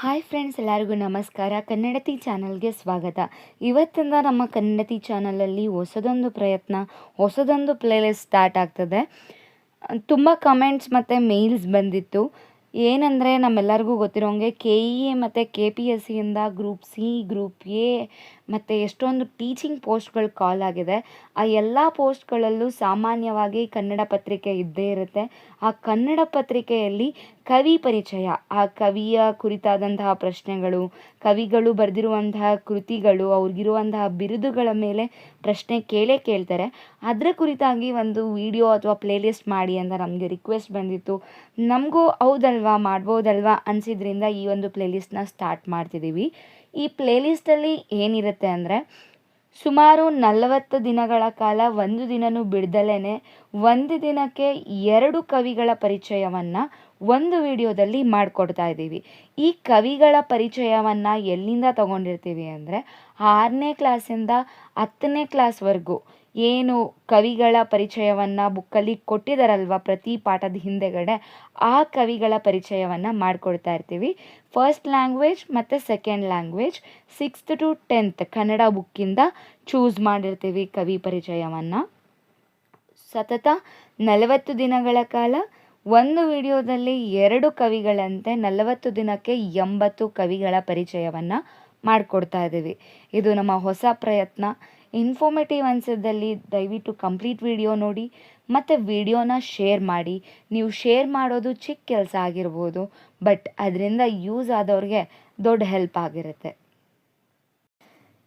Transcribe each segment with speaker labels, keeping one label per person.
Speaker 1: Hi friends, ಎಲ್ಲರಿಗೂ ನಮಸ್ಕಾರ. ಕನ್ನಡತಿ ಚಾನಲ್ಗೆ ಸ್ವಾಗತ. ಇವತ್ತಿಂದ ನಮ್ಮ ಕನ್ನಡತಿ ಚಾನಲಲ್ಲಿ ಹೊಸದೊಂದು ಪ್ರಯತ್ನ, ಹೊಸದೊಂದು ಪ್ಲೇಲಿಸ್ಟ್ ಸ್ಟಾರ್ಟ್ ಆಗ್ತದೆ. ತುಂಬ ಕಮೆಂಟ್ಸ್ ಮತ್ತು ಮೇಲ್ಸ್ ಬಂದಿತ್ತು. ಏನಂದರೆ, ನಮ್ಮೆಲ್ಲರಿಗೂ ಗೊತ್ತಿರೋಂಗೆ KEA ಮತ್ತು KPSC ಇಂದ ಗ್ರೂಪ್ ಸಿ, ಗ್ರೂಪ್ ಎ ಮತ್ತು ಎಷ್ಟೊಂದು ಟೀಚಿಂಗ್ ಪೋಸ್ಟ್ಗಳು ಕಾಲ್ ಆಗಿದೆ. ಆ ಎಲ್ಲ ಪೋಸ್ಟ್ಗಳಲ್ಲೂ ಸಾಮಾನ್ಯವಾಗಿ ಕನ್ನಡ ಪತ್ರಿಕೆ ಇದ್ದೇ ಇರುತ್ತೆ. ಆ ಕನ್ನಡ ಪತ್ರಿಕೆಯಲ್ಲಿ ಕವಿ ಪರಿಚಯ, ಆ ಕವಿಯ ಕುರಿತಾದಂತಹ ಪ್ರಶ್ನೆಗಳು, ಕವಿಗಳು ಬರೆದಿರುವಂತಹ ಕೃತಿಗಳು, ಅವ್ರಿಗಿರುವಂತಹ ಬಿರುದುಗಳ ಮೇಲೆ ಪ್ರಶ್ನೆ ಕೇಳ್ತಾರೆ. ಅದರ ಕುರಿತಾಗಿ ಒಂದು ವಿಡಿಯೋ ಅಥವಾ ಪ್ಲೇಲಿಸ್ಟ್ ಮಾಡಿ ಅಂತ ನಮಗೆ ರಿಕ್ವೆಸ್ಟ್ ಬಂದಿತ್ತು. ನಮಗೂ ಹೌದಲ್ವಾ, ಮಾಡ್ಬೋದಲ್ವಾ ಅನಿಸಿದ್ರಿಂದ ಈ ಒಂದು ಪ್ಲೇಲಿಸ್ಟ್ನ ಸ್ಟಾರ್ಟ್ ಮಾಡ್ತಿದ್ದೀವಿ. ಈ ಪ್ಲೇಲಿಸ್ಟಲ್ಲಿ ಏನಿರುತ್ತೆ ಅಂದರೆ, ಸುಮಾರು 40 ದಿನಗಳ ಕಾಲ ಒಂದು ದಿನನೂ ಬಿಡ್ದಲೇ ಒಂದು ದಿನಕ್ಕೆ 2 ಕವಿಗಳ ಪರಿಚಯವನ್ನು ಒಂದು ವಿಡಿಯೋದಲ್ಲಿ ಮಾಡಿಕೊಡ್ತಾ ಇದ್ದೀವಿ. ಈ ಕವಿಗಳ ಪರಿಚಯವನ್ನು ಎಲ್ಲಿಂದ ತಗೊಂಡಿರ್ತೀವಿ ಅಂದರೆ, 6ನೇ ಕ್ಲಾಸಿಂದ 10ನೇ ಕ್ಲಾಸ್ವರೆಗೂ ಏನು ಕವಿಗಳ ಪರಿಚಯವನ್ನು ಬುಕ್ಕಲ್ಲಿ ಕೊಟ್ಟಿದ್ದಾರಲ್ವ ಪ್ರತಿ ಪಾಠದ ಹಿಂದೆಗಡೆ, ಆ ಕವಿಗಳ ಪರಿಚಯವನ್ನು ಮಾಡಿಕೊಡ್ತಾ ಇರ್ತೀವಿ. ಫಸ್ಟ್ ಲ್ಯಾಂಗ್ವೇಜ್ ಮತ್ತು second language 6th to 10th Kannada ಬುಕ್ಕಿಂದ ಚೂಸ್ ಮಾಡಿರ್ತೀವಿ ಕವಿ ಪರಿಚಯವನ್ನು. ಸತತ 40 ದಿನಗಳ ಕಾಲ ಒಂದು ವಿಡಿಯೋದಲ್ಲಿ 2 ಕವಿಗಳಂತೆ 40 ದಿನಕ್ಕೆ 80 ಕವಿಗಳ ಪರಿಚಯವನ್ನು ಮಾಡಿಕೊಡ್ತಾ ಇದ್ದೀವಿ. ಇದು ನಮ್ಮ ಹೊಸ ಪ್ರಯತ್ನ. ಇನ್ಫಾರ್ಮೇಟಿವ್ ಅನಿಸಿದಲ್ಲಿ ದಯವಿಟ್ಟು ಕಂಪ್ಲೀಟ್ ವಿಡಿಯೋ ನೋಡಿ ಮತ್ತು ವಿಡಿಯೋನ ಶೇರ್ ಮಾಡಿ. ನೀವು ಶೇರ್ ಮಾಡೋದು ಚಿಕ್ಕ ಕೆಲಸ ಆಗಿರ್ಬೋದು, ಬಟ್ ಅದರಿಂದ ಯೂಸ್ ಆದವ್ರಿಗೆ ದೊಡ್ಡ ಹೆಲ್ಪ್ ಆಗಿರುತ್ತೆ.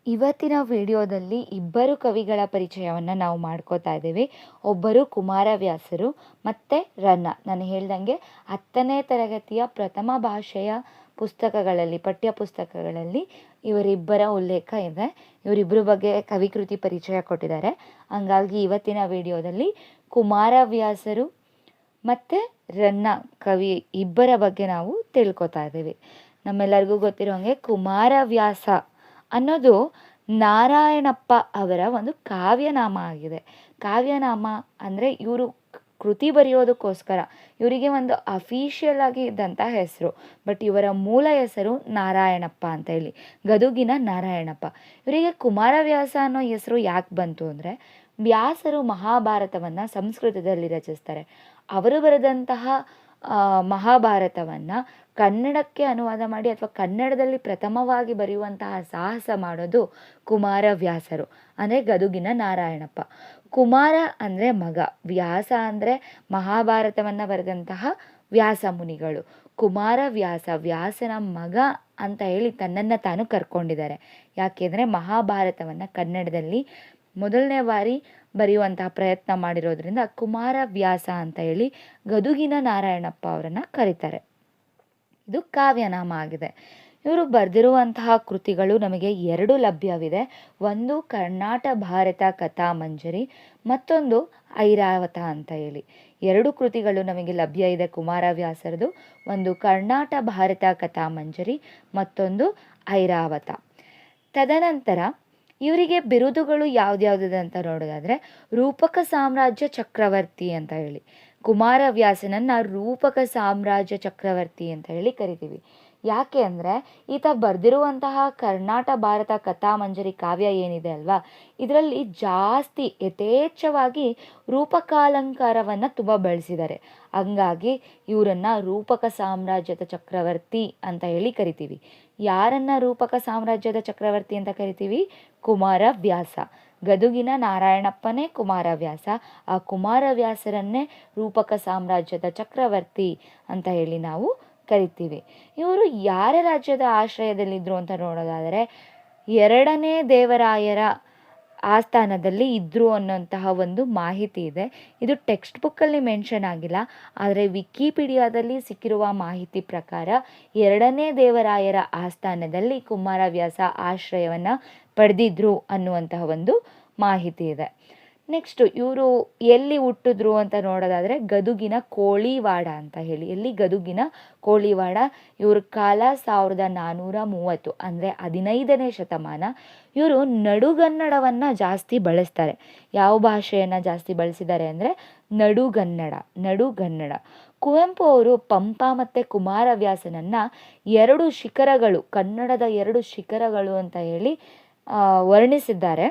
Speaker 1: ಇವತ್ತಿನ ವಿಡಿಯೋದಲ್ಲಿ 2 ಕವಿಗಳ ಪರಿಚಯವನ್ನು ನಾವು ಮಾಡ್ಕೋತಾ ಇದ್ದೀವಿ. ಒಬ್ಬರು ಕುಮಾರವ್ಯಾಸರು ಮತ್ತು ರನ್ನ. ನಾನು ಹೇಳ್ದಂಗೆ 10ನೇ ತರಗತಿಯ ಪ್ರಥಮ ಭಾಷೆಯ ಪುಸ್ತಕಗಳಲ್ಲಿ, ಪಠ್ಯ ಪುಸ್ತಕಗಳಲ್ಲಿ ಇವರಿಬ್ಬರ ಉಲ್ಲೇಖ ಇದೆ. ಇವರಿಬ್ಬರ ಬಗ್ಗೆ ಕವಿಕೃತಿ ಪರಿಚಯ ಕೊಟ್ಟಿದ್ದಾರೆ. ಹಂಗಾಗಿ ಇವತ್ತಿನ ವಿಡಿಯೋದಲ್ಲಿ ಕುಮಾರವ್ಯಾಸರು ಮತ್ತು ರನ್ನ ಕವಿ ಇಬ್ಬರ ಬಗ್ಗೆ ನಾವು ತಿಳ್ಕೊತಾ ಇದ್ದೀವಿ. ನಮ್ಮೆಲ್ಲರಿಗೂ ಗೊತ್ತಿರೋಂಗೆ ಕುಮಾರವ್ಯಾಸ ಅನ್ನೋದು ನಾರಾಯಣಪ್ಪ ಅವರ ಒಂದು ಕಾವ್ಯನಾಮ ಆಗಿದೆ. ಕಾವ್ಯನಾಮ ಅಂದರೆ ಇವರು ಕೃತಿ ಬರೆಯೋದಕ್ಕೋಸ್ಕರ ಇವರಿಗೆ ಒಂದು ಅಫಿಷಿಯಲ್ ಆಗಿ ಇದ್ದಂಥ ಹೆಸರು, ಬಟ್ ಇವರ ಮೂಲ ಹೆಸರು ನಾರಾಯಣಪ್ಪ ಅಂತ ಹೇಳಿ, ಗದುಗಿನ ನಾರಾಯಣಪ್ಪ. ಇವರಿಗೆ ಕುಮಾರವ್ಯಾಸ ಅನ್ನೋ ಹೆಸರು ಯಾಕೆ ಬಂತು ಅಂದರೆ, ವ್ಯಾಸರು ಮಹಾಭಾರತವನ್ನು ಸಂಸ್ಕೃತದಲ್ಲಿ ರಚಿಸ್ತಾರೆ. ಅವರು ಬರೆದಂತಹ ಮಹಾಭಾರತವನ್ನು ಕನ್ನಡಕ್ಕೆ ಅನುವಾದ ಮಾಡಿ ಅಥವಾ ಕನ್ನಡದಲ್ಲಿ ಪ್ರಥಮವಾಗಿ ಬರೆಯುವಂತಹ ಸಾಹಸ ಮಾಡೋದು ಕುಮಾರವ್ಯಾಸರು, ಅಂದರೆ ಗದುಗಿನ ನಾರಾಯಣಪ್ಪ. ಕುಮಾರ ಅಂದರೆ ಮಗ, ವ್ಯಾಸ ಅಂದರೆ ಮಹಾಭಾರತವನ್ನು ಬರೆದಂತಹ ವ್ಯಾಸ ಮುನಿಗಳು. ಕುಮಾರವ್ಯಾಸ ವ್ಯಾಸನ ಮಗ ಅಂತ ಹೇಳಿ ತನ್ನನ್ನು ತಾನು ಕರ್ಕೊಂಡಿದ್ದಾರೆ. ಯಾಕೆಂದರೆ ಮಹಾಭಾರತವನ್ನು ಕನ್ನಡದಲ್ಲಿ ಮೊದಲನೇ ಬಾರಿ ಬರೆಯುವಂತಹ ಪ್ರಯತ್ನ ಮಾಡಿರೋದ್ರಿಂದ ಕುಮಾರವ್ಯಾಸ ಅಂತ ಹೇಳಿ ಗದುಗಿನ ನಾರಾಯಣಪ್ಪ ಅವರನ್ನು ಕರೀತಾರೆ. ಇದು ಕಾವ್ಯನಾಮ ಆಗಿದೆ. ಇವರು ಬರೆದಿರುವಂತಹ ಕೃತಿಗಳು ನಮಗೆ 2 ಲಭ್ಯವಿದೆ. ಒಂದು ಕರ್ನಾಟ ಭಾರತ ಕಥಾಮಂಜರಿ, ಮತ್ತೊಂದು ಐರಾವತ ಅಂತ ಹೇಳಿ 2 ಕೃತಿಗಳು ನಮಗೆ ಲಭ್ಯ ಇದೆ ಕುಮಾರವ್ಯಾಸರದು. ಒಂದು ಕರ್ನಾಟ ಭಾರತ ಕಥಾಮಂಜರಿ, ಮತ್ತೊಂದು ಐರಾವತ. ತದನಂತರ ಇವರಿಗೆ ಬಿರುದುಗಳು ಯಾವ್ದ್ಯಾವ್ದಿದೆ ಅಂತ ನೋಡೋದಾದರೆ, ರೂಪಕ ಸಾಮ್ರಾಜ್ಯ ಚಕ್ರವರ್ತಿ ಅಂತ ಹೇಳಿ ಕುಮಾರವ್ಯಾಸನನ್ನು ರೂಪಕ ಸಾಮ್ರಾಜ್ಯ ಚಕ್ರವರ್ತಿ ಅಂತ ಹೇಳಿ ಕರಿತೀವಿ. ಯಾಕೆ ಅಂದರೆ, ಈತ ಬರೆದಿರುವಂತಹ ಕರ್ನಾಟ ಭಾರತ ಕಥಾಮಂಜರಿ ಕಾವ್ಯ ಏನಿದೆ ಅಲ್ವಾ, ಇದರಲ್ಲಿ ಜಾಸ್ತಿ ಯಥೇಚ್ಛವಾಗಿ ರೂಪಕಾಲಂಕಾರವನ್ನು ತುಂಬ ಬಳಸಿದ್ದಾರೆ. ಹಂಗಾಗಿ ಇವರನ್ನು ರೂಪಕ ಸಾಮ್ರಾಜ್ಯದ ಚಕ್ರವರ್ತಿ ಅಂತ ಹೇಳಿ ಕರಿತೀವಿ. ಯಾರನ್ನು ರೂಪಕ ಸಾಮ್ರಾಜ್ಯದ ಚಕ್ರವರ್ತಿ ಅಂತ ಕರಿತೀವಿ? ಕುಮಾರವ್ಯಾಸ. ಗದುಗಿನ ನಾರಾಯಣಪ್ಪನೇ ಕುಮಾರವ್ಯಾಸ. ಆ ಕುಮಾರವ್ಯಾಸರನ್ನೇ ರೂಪಕ ಸಾಮ್ರಾಜ್ಯದ ಚಕ್ರವರ್ತಿ ಅಂತ ಹೇಳಿ ನಾವು ಕರಿತೀವಿ. ಇವರು ಯಾರ ರಾಜ್ಯದ ಆಶ್ರಯದಲ್ಲಿದ್ದರು ಅಂತ ನೋಡೋದಾದರೆ, 2ನೇ ದೇವರಾಯರ ಆಸ್ಥಾನದಲ್ಲಿ ಇದ್ದರು ಅನ್ನೋಂತಹ ಒಂದು ಮಾಹಿತಿ ಇದೆ. ಇದು ಟೆಕ್ಸ್ಟ್ ಬುಕ್ಕಲ್ಲಿ ಮೆನ್ಷನ್ ಆಗಿಲ್ಲ, ಆದರೆ ವಿಕಿಪೀಡಿಯಾದಲ್ಲಿ ಸಿಕ್ಕಿರುವ ಮಾಹಿತಿ ಪ್ರಕಾರ 2ನೇ ದೇವರಾಯರ ಆಸ್ಥಾನದಲ್ಲಿ ಕುಮಾರವ್ಯಾಸ ಆಶ್ರಯವನ್ನು ಪಡೆದಿದ್ರು ಅನ್ನುವಂತಹ ಒಂದು ಮಾಹಿತಿ ಇದೆ. ನೆಕ್ಸ್ಟು ಇವರು ಎಲ್ಲಿ ಹುಟ್ಟಿದ್ರು ಅಂತ ನೋಡೋದಾದರೆ, ಗದುಗಿನ ಕೋಳಿವಾಡ ಅಂತ ಹೇಳಿ, ಎಲ್ಲಿ ಗದುಗಿನ ಕೋಳಿವಾಡ. ಇವ್ರ ಕಾಲ 1430, ಅಂದರೆ 15ನೇ ಶತಮಾನ. ಇವರು ನಡುಗನ್ನಡವನ್ನು ಜಾಸ್ತಿ ಬಳಸ್ತಾರೆ. ಯಾವ ಭಾಷೆಯನ್ನು ಜಾಸ್ತಿ ಬಳಸಿದ್ದಾರೆ ಅಂದರೆ ನಡುಗನ್ನಡ. ಕುವೆಂಪು ಅವರು ಪಂಪ ಮತ್ತು ಕುಮಾರವ್ಯಾಸನನ್ನು 2 ಶಿಖರಗಳು, ಕನ್ನಡದ 2 ಶಿಖರಗಳು ಅಂತ ಹೇಳಿ ವರ್ಣಿಸಿದ್ದಾರೆ.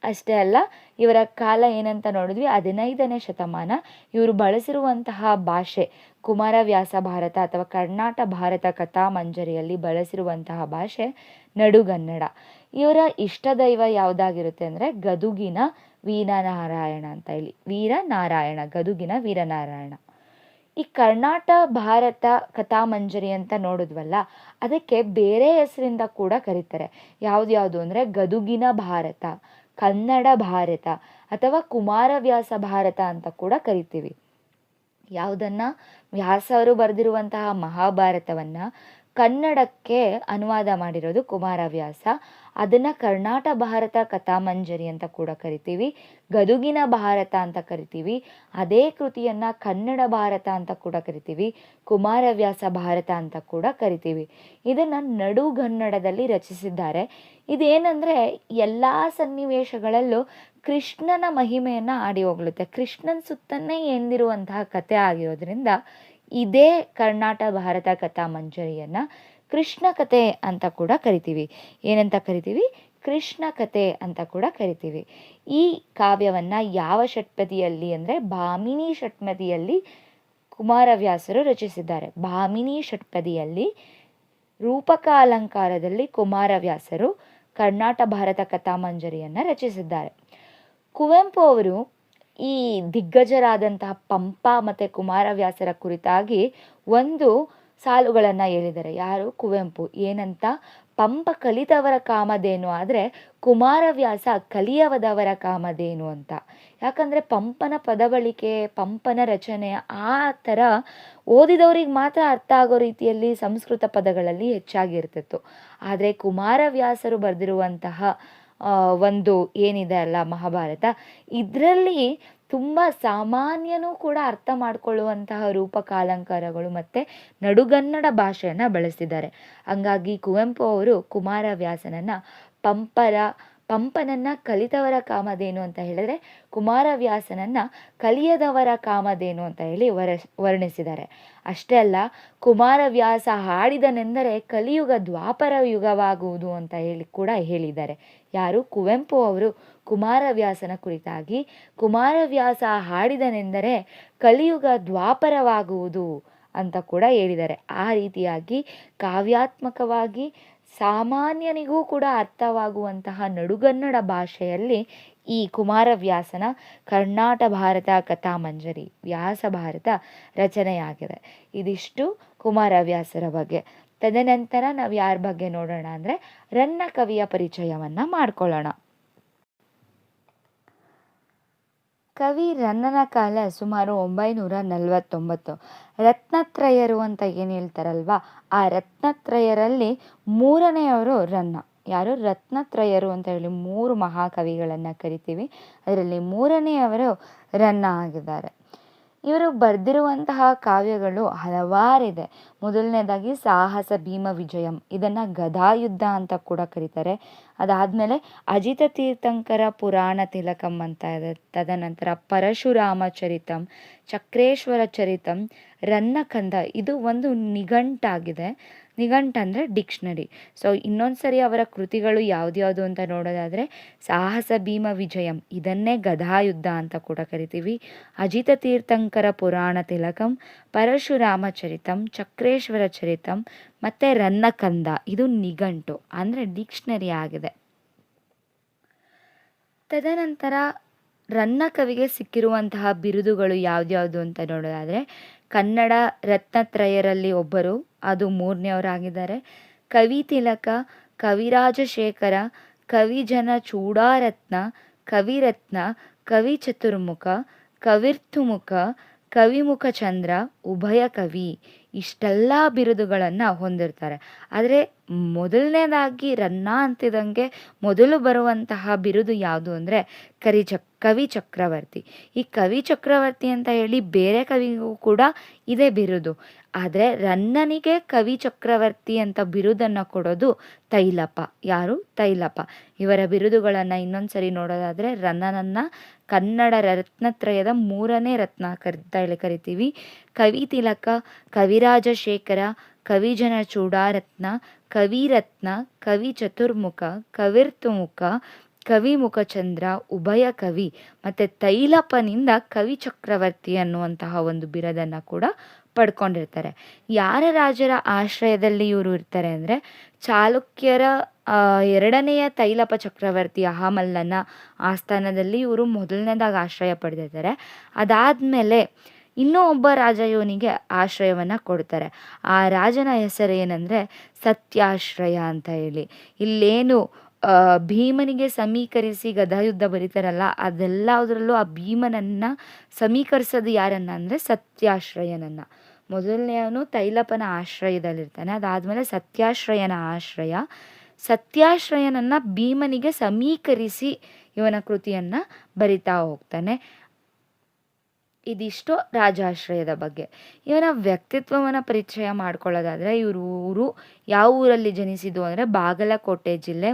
Speaker 1: ಅಷ್ಟೇ ಅಲ್ಲ, ಇವರ ಕಾಲ ಏನಂತ ನೋಡಿದ್ವಿ, 15ನೇ ಶತಮಾನ. ಇವರು ಬಳಸಿರುವಂತಹ ಭಾಷೆ ಕುಮಾರವ್ಯಾಸ ಭಾರತ ಅಥವಾ ಕರ್ನಾಟ ಭಾರತ ಕಥಾಮಂಜರಿಯಲ್ಲಿ ಬಳಸಿರುವಂತಹ ಭಾಷೆ ನಡುಗನ್ನಡ. ಇವರ ಇಷ್ಟದೈವ ಯಾವುದಾಗಿರುತ್ತೆ ಅಂದರೆ ಗದುಗಿನ ವೀರನಾರಾಯಣ ಅಂತ ಹೇಳಿ, ವೀರನಾರಾಯಣ, ಗದುಗಿನ ವೀರನಾರಾಯಣ. ಈ ಕರ್ನಾಟ ಭಾರತ ಕಥಾಮಂಜರಿ ಅಂತ ನೋಡಿದ್ವಲ್ಲ, ಅದಕ್ಕೆ ಬೇರೆ ಹೆಸರಿಂದ ಕೂಡ ಕರೀತಾರೆ. ಯಾವ್ದು ಅಂದರೆ ಗದುಗಿನ ಭಾರತ, ಕನ್ನಡ ಭಾರತ ಅಥವಾ ಕುಮಾರವ್ಯಾಸ ಭಾರತ ಅಂತ ಕೂಡ ಕರಿತೀವಿ. ಯಾವುದನ್ನು, ವ್ಯಾಸರು ಬರೆದಿರುವಂತಹ ಮಹಾಭಾರತವನ್ನು ಕನ್ನಡಕ್ಕೆ ಅನುವಾದ ಮಾಡಿರೋದು ಕುಮಾರವ್ಯಾಸ. ಅದನ್ನು ಕರ್ನಾಟ ಭಾರತ ಕಥಾಮಂಜರಿ ಅಂತ ಕೂಡ ಕರಿತೀವಿ, ಗದುಗಿನ ಭಾರತ ಅಂತ ಕರಿತೀವಿ. ಅದೇ ಕೃತಿಯನ್ನು ಕನ್ನಡ ಭಾರತ ಅಂತ ಕೂಡ ಕರಿತೀವಿ, ಕುಮಾರವ್ಯಾಸ ಭಾರತ ಅಂತ ಕೂಡ ಕರಿತೀವಿ. ಇದನ್ನು ನಡುಗನ್ನಡದಲ್ಲಿ ರಚಿಸಿದ್ದಾರೆ. ಇದೇನೆಂದರೆ ಎಲ್ಲ ಸನ್ನಿವೇಶಗಳಲ್ಲೂ ಕೃಷ್ಣನ ಮಹಿಮೆಯನ್ನು ಆಡಿ ಹೋಗ್ಳುತ್ತೆ. ಕೃಷ್ಣನ ಸುತ್ತನೇ ಎಂದಿರುವಂತಹ ಕಥೆ ಆಗಿರೋದ್ರಿಂದ ಇದೇ ಕರ್ನಾಟ ಭಾರತ ಕಥಾಮಂಜರಿಯನ್ನು ಕೃಷ್ಣ ಕಥೆ ಅಂತ ಕೂಡ ಕರಿತೀವಿ. ಏನಂತ ಕರಿತೀವಿ? ಕೃಷ್ಣ ಕಥೆ ಅಂತ ಕೂಡ ಕರಿತೀವಿ. ಈ ಕಾವ್ಯವನ್ನು ಯಾವ ಷಟ್ಪದಿಯಲ್ಲಿ ಅಂದರೆ ಭಾಮಿನಿ ಷಟ್ಪದಿಯಲ್ಲಿ ಕುಮಾರವ್ಯಾಸರು ರಚಿಸಿದ್ದಾರೆ. ಭಾಮಿನಿ ಷಟ್ಪದಿಯಲ್ಲಿ ರೂಪಕ ಅಲಂಕಾರದಲ್ಲಿ ಕುಮಾರವ್ಯಾಸರು ಕರ್ನಾಟ ಭಾರತ ಕಥಾಮಂಜರಿಯನ್ನು ರಚಿಸಿದ್ದಾರೆ. ಕುವೆಂಪು ಅವರು ಈ ದಿಗ್ಗಜರಾದಂತಹ ಪಂಪ ಮತ್ತು ಕುಮಾರವ್ಯಾಸರ ಕುರಿತಾಗಿ ಒಂದು ಸಾಲುಗಳನ್ನು ಹೇಳಿದ್ದಾರೆ. ಯಾರು? ಕುವೆಂಪು. ಏನಂತ? ಪಂಪ ಕಲಿತವರ ಕಾಮಧೇನು, ಆದರೆ ಕುಮಾರವ್ಯಾಸ ಕಲಿಯದವರ ಕಾಮಧೇನು ಅಂತ. ಯಾಕಂದರೆ ಪಂಪನ ಪದಬಳಿಕೆ, ಪಂಪನ ರಚನೆ ಆ ಥರ ಓದಿದವ್ರಿಗೆ ಮಾತ್ರ ಅರ್ಥ ಆಗೋ ರೀತಿಯಲ್ಲಿ ಸಂಸ್ಕೃತ ಪದಗಳಲ್ಲಿ ಹೆಚ್ಚಾಗಿರ್ತಿತ್ತು. ಆದರೆ ಕುಮಾರವ್ಯಾಸರು ಬರೆದಿರುವಂತಹ ಒಂದು ಏನಿದೆ ಅಲ್ಲ ಮಹಾಭಾರತ, ಇದರಲ್ಲಿ ತುಂಬ ಸಾಮಾನ್ಯನೂ ಕೂಡ ಅರ್ಥ ಮಾಡಿಕೊಳ್ಳುವಂತಹ ರೂಪಕಾಲಂಕಾರಗಳು ಮತ್ತು ನಡುಗನ್ನಡ ಭಾಷೆಯನ್ನು ಬಳಸಿದ್ದಾರೆ. ಹಂಗಾಗಿ ಕುವೆಂಪು ಅವರು ಕುಮಾರವ್ಯಾಸನನ್ನು ಪಂಪನನ್ನು ಕಲಿತವರ ಕಾಮಧೇನು ಅಂತ ಹೇಳಿದ್ರೆ, ಕುಮಾರವ್ಯಾಸನನ್ನು ಕಲಿಯದವರ ಕಾಮಧೇನು ಅಂತ ಹೇಳಿ ವರ್ಣಿಸಿದ್ದಾರೆ. ಅಷ್ಟೇ ಅಲ್ಲ, ಕುಮಾರವ್ಯಾಸ ಹಾಡಿದನೆಂದರೆ ಕಲಿಯುಗ ದ್ವಾಪರ ಯುಗವಾಗುವುದು ಅಂತ ಹೇಳಿ ಕೂಡ ಹೇಳಿದ್ದಾರೆ. ಯಾರು? ಕುವೆಂಪು ಅವರು ಕುಮಾರವ್ಯಾಸನ ಕುರಿತಾಗಿ ಕುಮಾರವ್ಯಾಸ ಹಾಡಿದನೆಂದರೆ ಕಲಿಯುಗ ದ್ವಾಪರವಾಗುವುದು ಅಂತ ಕೂಡ ಹೇಳಿದ್ದಾರೆ. ಆ ರೀತಿಯಾಗಿ ಕಾವ್ಯಾತ್ಮಕವಾಗಿ ಸಾಮಾನ್ಯನಿಗೂ ಕೂಡ ಅರ್ಥವಾಗುವಂತಹ ನಡುಗನ್ನಡ ಭಾಷೆಯಲ್ಲಿ ಈ ಕುಮಾರವ್ಯಾಸನ ಕರ್ನಾಟ ಭಾರತ ಕಥಾಮಂಜರಿ ವ್ಯಾಸ ಭಾರತ ರಚನೆಯಾಗಿದೆ. ಇದಿಷ್ಟು ಕುಮಾರವ್ಯಾಸರ ಬಗ್ಗೆ. ತದನಂತರ ನಾವು ಯಾರ ಬಗ್ಗೆ ನೋಡೋಣ ಅಂದರೆ ರನ್ನ ಕವಿಯ ಪರಿಚಯವನ್ನು ಮಾಡ್ಕೊಳ್ಳೋಣ. ಕವಿ ರನ್ನನ ಕಾಲ ಸುಮಾರು 949. ರತ್ನತ್ರಯರು ಅಂತ ಏನು ಹೇಳ್ತಾರಲ್ವ, ಆ ರತ್ನತ್ರಯರಲ್ಲಿ 3ನೇಯವರು ರನ್ನ. ಯಾರು? ರತ್ನತ್ರಯರು ಅಂತ ಹೇಳಿ 3 ಮಹಾಕವಿಗಳನ್ನು ಕರಿತೀವಿ. ಅದರಲ್ಲಿ 3ನೇಯವರು ರನ್ನ ಆಗಿದ್ದಾರೆ. ಇವರು ಬರೆದಿರುವಂತಹ ಕಾವ್ಯಗಳು ಹಲವಾರಿದೆ. ಮೊದಲನೇದಾಗಿ ಸಾಹಸ ಭೀಮ ವಿಜಯಂ, ಇದನ್ನು ಗದಾಯುದ್ಧ ಅಂತ ಕೂಡ ಕರೀತಾರೆ. ಅದಾದಮೇಲೆ ಅಜಿತ ತೀರ್ಥಂಕರ ಪುರಾಣ ತಿಲಕಂ ಅಂತ ಇದೆ. ತದನಂತರ ಪರಶುರಾಮ ಚರಿತಂ, ಚಕ್ರೇಶ್ವರ ಚರಿತಂ, ರನ್ನಕಂದ, ಇದು ಒಂದು ನಿಘಂಟಾಗಿದೆ. ನಿಘಂಟ್ ಅಂದರೆ ಡಿಕ್ಷನರಿ. ಸೊ ಇನ್ನೊಂದು ಸರಿ ಅವರ ಕೃತಿಗಳು ಯಾವ್ದ್ಯಾವುದು ಅಂತ ನೋಡೋದಾದರೆ ಸಾಹಸ ಭೀಮ ವಿಜಯಂ, ಇದನ್ನೇ ಗದಾಯುದ್ಧ ಅಂತ ಕೂಡ ಕರಿತೀವಿ. ಅಜಿತ ತೀರ್ಥಂಕರ ಪುರಾಣ ತಿಲಕಂ, ಪರಶುರಾಮ ಚರಿತಂ, ಚಕ್ರೇಶ್ವರ ಚರಿತಂ ಮತ್ತು ರನ್ನಕಂದ, ಇದು ನಿಘಂಟು ಅಂದರೆ ಡಿಕ್ಷನರಿ ಆಗಿದೆ. ತದನಂತರ ರನ್ನ ಕವಿಗೆ ಸಿಕ್ಕಿರುವಂತಹ ಬಿರುದುಗಳು ಯಾವ್ದ್ಯಾವುದು ಅಂತ ನೋಡೋದಾದರೆ ಕನ್ನಡ ರತ್ನತ್ರಯರಲ್ಲಿ ಒಬ್ಬರು, ಅದು 3ನೇಯವರಾಗಿದ್ದಾರೆ. ಕವಿ ತಿಲಕ, ಕವಿರಾಜಶೇಖರ, ಕವಿಜನ ಚೂಡಾರತ್ನ, ಕವಿರತ್ನ, ಕವಿ ಚತುರ್ಮುಖ, ಕವಿರ್ತುಮುಖ, ಕವಿಮುಖ ಚಂದ್ರ, ಉಭಯ ಕವಿ, ಇಷ್ಟೆಲ್ಲ ಬಿರುದುಗಳನ್ನು ಹೊಂದಿರ್ತಾರೆ. ಆದರೆ ಮೊದಲನೇದಾಗಿ ರನ್ನ ಅಂತಿದಂಗೆ ಮೊದಲು ಬರುವಂತಹ ಬಿರುದು ಯಾವುದು ಅಂದರೆ ಕವಿ ಚಕ್ರವರ್ತಿ. ಈ ಕವಿ ಚಕ್ರವರ್ತಿ ಅಂತ ಹೇಳಿ ಬೇರೆ ಕವಿಗೂ ಕೂಡ ಇದೇ ಬಿರುದು. ಆದರೆ ರನ್ನನಿಗೆ ಕವಿ ಚಕ್ರವರ್ತಿ ಅಂತ ಬಿರುದನ್ನು ಕೊಡೋದು ತೈಲಪ. ಯಾರು? ತೈಲಪ. ಇವರ ಬಿರುದುಗಳನ್ನು ಇನ್ನೊಂದ್ಸರಿ ನೋಡೋದಾದರೆ, ರನ್ನನನ್ನು ಕನ್ನಡ ರತ್ನತ್ರಯದ 3ನೇ ರತ್ನ ಅಂತ ಹೇಳಿ ಕರಿತೀವಿ. ಕವಿ ತಿಲಕ, ಕವಿರಾಜಶೇಖರ, ಕವಿಜನ ಚೂಡಾರತ್ನ, ಕವಿರತ್ನ, ಕವಿ ಚತುರ್ಮುಖ, ಕವಿರ್ತುಮುಖ, ಕವಿ ಮುಖಚಂದ್ರ, ಉಭಯ ಕವಿ ಮತ್ತು ತೈಲಪನಿಂದ ಕವಿ ಚಕ್ರವರ್ತಿ ಅನ್ನುವಂತಹ ಒಂದು ಬಿರುದನ್ನು ಕೂಡ ಪಡ್ಕೊಂಡಿರ್ತಾರೆ. ಯಾರ ರಾಜರ ಆಶ್ರಯದಲ್ಲಿ ಇವರು ಇರ್ತಾರೆ ಅಂದರೆ, ಚಾಲುಕ್ಯರ 2ನೆಯ ತೈಲಪ ಚಕ್ರವರ್ತಿ ಅಹಮಲ್ಲನ ಆಸ್ಥಾನದಲ್ಲಿ ಇವರು ಮೊದಲನೇದಾಗಿ ಆಶ್ರಯ ಪಡೆದಿರ್ತಾರೆ. ಅದಾದಮೇಲೆ ಇನ್ನೂ ಒಬ್ಬ ರಾಜ ಇವನಿಗೆ ಆಶ್ರಯವನ್ನು ಕೊಡ್ತಾರೆ. ಆ ರಾಜನ ಹೆಸರು ಏನಂದರೆ ಸತ್ಯಾಶ್ರಯ ಅಂತ ಹೇಳಿ. ಇಲ್ಲೇನು ಭೀಮನಿಗೆ ಸಮೀಕರಿಸಿ ಗದಾಯುದ್ಧ ಬರೀತಾರಲ್ಲ, ಅದೆಲ್ಲದರಲ್ಲೂ ಆ ಭೀಮನನ್ನು ಸಮೀಕರಿಸೋದು ಯಾರನ್ನ ಅಂದರೆ ಸತ್ಯಾಶ್ರಯನನ್ನು. ಮೊದಲನೆಯವನು ತೈಲಪನ ಆಶ್ರಯದಲ್ಲಿರ್ತಾನೆ. ಅದಾದಮೇಲೆ ಸತ್ಯಾಶ್ರಯನ ಆಶ್ರಯ. ಸತ್ಯಾಶ್ರಯನನ್ನು ಭೀಮನಿಗೆ ಸಮೀಕರಿಸಿ ಇವನ ಕೃತಿಯನ್ನು ಬರಿತಾ ಹೋಗ್ತಾನೆ. ಇದಿಷ್ಟು ರಾಜಾಶ್ರಯದ ಬಗ್ಗೆ. ಇವನ ವ್ಯಕ್ತಿತ್ವವನ್ನು ಪರಿಚಯ ಮಾಡ್ಕೊಳ್ಳೋದಾದರೆ, ಊರು ಯಾವ ಊರಲ್ಲಿ ಜನಿಸಿದ್ದು ಅಂದರೆ ಬಾಗಲಕೋಟೆ ಜಿಲ್ಲೆ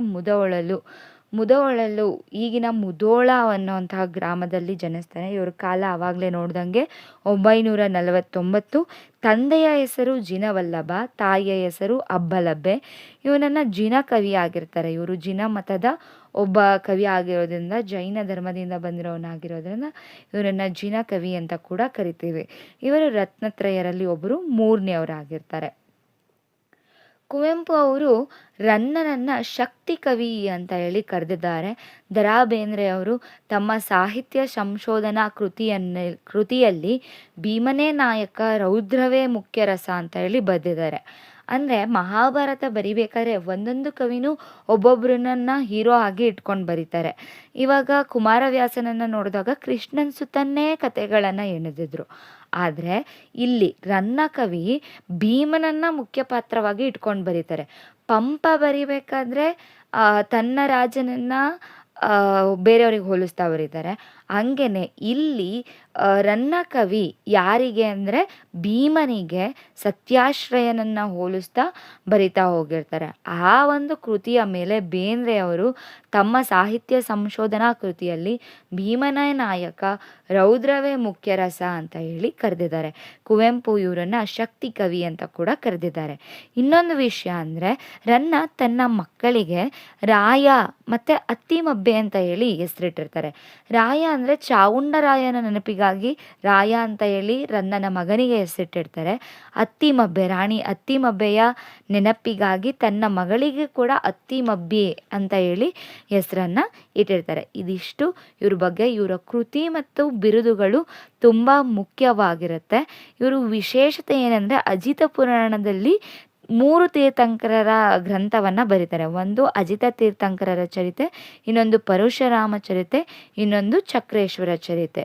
Speaker 1: ಮುಧೋಳಲು ಈಗಿನ ಮುಧೋಳ ಅನ್ನುವಂತಹ ಗ್ರಾಮದಲ್ಲಿ ಜನಿಸ್ತಾನೆ. ಇವ್ರ ಕಾಲ ಆವಾಗಲೇ ನೋಡ್ದಂಗೆ 949. ತಂದೆಯ ಹೆಸರು ಜಿನವಲ್ಲಭ, ತಾಯಿಯ ಹೆಸರು ಅಬ್ಬಲಬ್ಬೆ. ಇವನನ್ನು ಜಿನ ಕವಿ ಆಗಿರ್ತಾರೆ. ಇವರು ಜಿನ ಮತದ ಒಬ್ಬ ಕವಿ ಆಗಿರೋದ್ರಿಂದ, ಜೈನ ಧರ್ಮದಿಂದ ಬಂದಿರೋನಾಗಿರೋದ್ರಿಂದ ಇವರನ್ನು ಜಿನ ಕವಿ ಅಂತ ಕೂಡ ಕರಿತೀವಿ. ಇವರು ರತ್ನತ್ರಯರಲ್ಲಿ ಒಬ್ಬರು 3ನೇವರಾಗಿರ್ತಾರೆ. ಕುವೆಂಪು ಅವರು ರನ್ನನನ್ನು ಶಕ್ತಿ ಕವಿ ಅಂತ ಹೇಳಿ ಕರೆದಿದ್ದಾರೆ. ದ ರಾ ಬೇಂದ್ರೆ ಅವರು ತಮ್ಮ ಸಾಹಿತ್ಯ ಸಂಶೋಧನಾ ಕೃತಿಯಲ್ಲಿ ಭೀಮನೇ ನಾಯಕ, ರೌದ್ರವೇ ಮುಖ್ಯ ರಸ ಅಂತ ಹೇಳಿ ಬರೆದಿದ್ದಾರೆ. ಅಂದರೆ ಮಹಾಭಾರತ ಬರಿಬೇಕಾದ್ರೆ ಒಂದೊಂದು ಕವಿನೂ ಒಬ್ಬೊಬ್ಬರನ್ನ ಹೀರೋ ಆಗಿ ಇಟ್ಕೊಂಡು ಬರೀತಾರೆ. ಇವಾಗ ಕುಮಾರವ್ಯಾಸನನ್ನು ನೋಡಿದಾಗ ಕೃಷ್ಣನ್ ಸುತ್ತನ್ನೇ ಕತೆಗಳನ್ನು ಎಣೆದಿದ್ರು. ಆದರೆ ಇಲ್ಲಿ ರನ್ನ ಕವಿ ಭೀಮನನ್ನು ಮುಖ್ಯ ಪಾತ್ರವಾಗಿ ಇಟ್ಕೊಂಡು ಬರೀತಾರೆ. ಪಂಪ ಬರಿಬೇಕಾದ್ರೆ ತನ್ನ ರಾಜನನ್ನು ಬೇರೆಯವ್ರಿಗೆ ಹೋಲಿಸ್ತಾ ಬರೀತಾರೆ. ಹಂಗೇನೆ ಇಲ್ಲಿ ರನ್ನ ಕವಿ ಯಾರಿಗೆ ಅಂದರೆ ಭೀಮನಿಗೆ ಸತ್ಯಾಶ್ರಯನನ್ನು ಹೋಲಿಸ್ತಾ ಬರಿತಾ ಹೋಗಿರ್ತಾರೆ. ಆ ಒಂದು ಕೃತಿಯ ಮೇಲೆ ಬೇಂದ್ರೆ ಅವರು ತಮ್ಮ ಸಾಹಿತ್ಯ ಸಂಶೋಧನಾ ಕೃತಿಯಲ್ಲಿ ಭೀಮನೇ ನಾಯಕ, ರೌದ್ರವೇ ಮುಖ್ಯ ರಸ ಅಂತ ಹೇಳಿ ಕರೆದಿದ್ದಾರೆ. ಕುವೆಂಪು ಇವರನ್ನು ಶಕ್ತಿ ಕವಿ ಅಂತ ಕೂಡ ಕರೆದಿದ್ದಾರೆ. ಇನ್ನೊಂದು ವಿಷಯ ಅಂದರೆ, ರನ್ನ ತನ್ನ ಮಕ್ಕಳಿಗೆ ರಾಯ ಮತ್ತು ಅತ್ತಿಮಬ್ಬೆ ಅಂತ ಹೇಳಿ ಹೆಸರಿಟ್ಟಿರ್ತಾರೆ. ರಾಯ ಅಂದರೆ ಚಾವುಂಡರಾಯನ ನೆನಪಿಗಾಗಿ ರಾಯ ಅಂತ ಹೇಳಿ ರನ್ನನ ಮಗನಿಗೆ ಹೆಸರಿಟ್ಟಿರ್ತಾರೆ. ಅತ್ತಿಮಬ್ಬೆ, ರಾಣಿ ಅತ್ತಿಮಬ್ಬೆಯ ನೆನಪಿಗಾಗಿ ತನ್ನ ಮಗಳಿಗೆ ಕೂಡ ಅತ್ತಿಮಬ್ಬೆ ಅಂತ ಹೇಳಿ ಹೆಸರನ್ನು ಇಟ್ಟಿರ್ತಾರೆ. ಇದಿಷ್ಟು ಇವ್ರ ಬಗ್ಗೆ. ಇವರ ಕೃತಿ ಮತ್ತು ಬಿರುದುಗಳು ತುಂಬ ಮುಖ್ಯವಾಗಿರುತ್ತೆ. ಇವರು ವಿಶೇಷತೆ ಏನಂದರೆ, ಅಜಿತ ಪುರಾಣದಲ್ಲಿ 3 ತೀರ್ಥಂಕರರ ಗ್ರಂಥವನ್ನು ಬರೀತಾರೆ. ಒಂದು ಅಜಿತ ತೀರ್ಥಂಕರರ ಚರಿತೆ, ಇನ್ನೊಂದು ಪರಶುರಾಮ ಚರಿತೆ, ಇನ್ನೊಂದು ಚಕ್ರೇಶ್ವರ ಚರಿತೆ.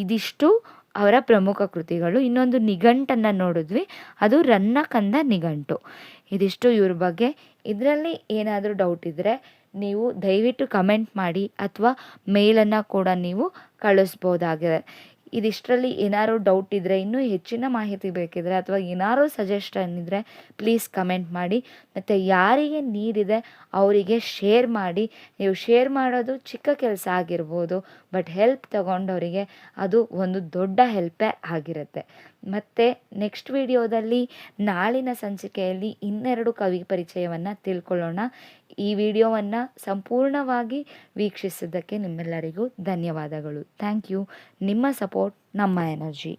Speaker 1: ಇದಿಷ್ಟು ಅವರ ಪ್ರಮುಖ ಕೃತಿಗಳು. ಇನ್ನೊಂದು ನಿಘಂಟನ್ನು ನೋಡಿದ್ವಿ, ಅದು ರನ್ನಕಂದ ನಿಘಂಟು. ಇದಿಷ್ಟು ಇವ್ರ ಬಗ್ಗೆ. ಇದರಲ್ಲಿ ಏನಾದರೂ ಡೌಟ್ ಇದ್ದರೆ ನೀವು ದಯವಿಟ್ಟು ಕಮೆಂಟ್ ಮಾಡಿ ಅಥವಾ ಮೇಲನ್ನು ಕೂಡ ನೀವು ಕಳಿಸ್ಬೋದಾಗಿದೆ. ಇದಿಷ್ಟರಲ್ಲಿ ಏನಾದ್ರು ಡೌಟ್ ಇದ್ದರೆ, ಇನ್ನೂ ಹೆಚ್ಚಿನ ಮಾಹಿತಿ ಬೇಕಿದ್ರೆ ಅಥವಾ ಏನಾದ್ರು ಸಜೆಷನ್ ಇದ್ದರೆ ಪ್ಲೀಸ್ ಕಮೆಂಟ್ ಮಾಡಿ. ಮತ್ತು ಯಾರಿಗೆ ನೀಡಿದೆ ಅವರಿಗೆ ಶೇರ್ ಮಾಡಿ. ನೀವು ಶೇರ್ ಮಾಡೋದು ಚಿಕ್ಕ ಕೆಲಸ ಆಗಿರ್ಬೋದು, ಬಟ್ ಹೆಲ್ಪ್ ತಗೊಂಡವರಿಗೆ ಅದು ಒಂದು ದೊಡ್ಡ ಹೆಲ್ಪೇ ಆಗಿರುತ್ತೆ. ಮತ್ತು ನೆಕ್ಸ್ಟ್ ವಿಡಿಯೋದಲ್ಲಿ ನಾಳಿನ ಸಂಚಿಕೆಯಲ್ಲಿ 2 ಕವಿ ಪರಿಚಯವನ್ನು ತಿಳ್ಕೊಳ್ಳೋಣ. ಈ ವಿಡಿಯೋವನ್ನು ಸಂಪೂರ್ಣವಾಗಿ ವೀಕ್ಷಿಸಿದ್ದಕ್ಕೆ ನಿಮ್ಮೆಲ್ಲರಿಗೂ ಧನ್ಯವಾದಗಳು. Thank you. ನಿಮ್ಮ ಸಪೋರ್ಟ್ ನಮ್ಮ ಎನರ್ಜಿ.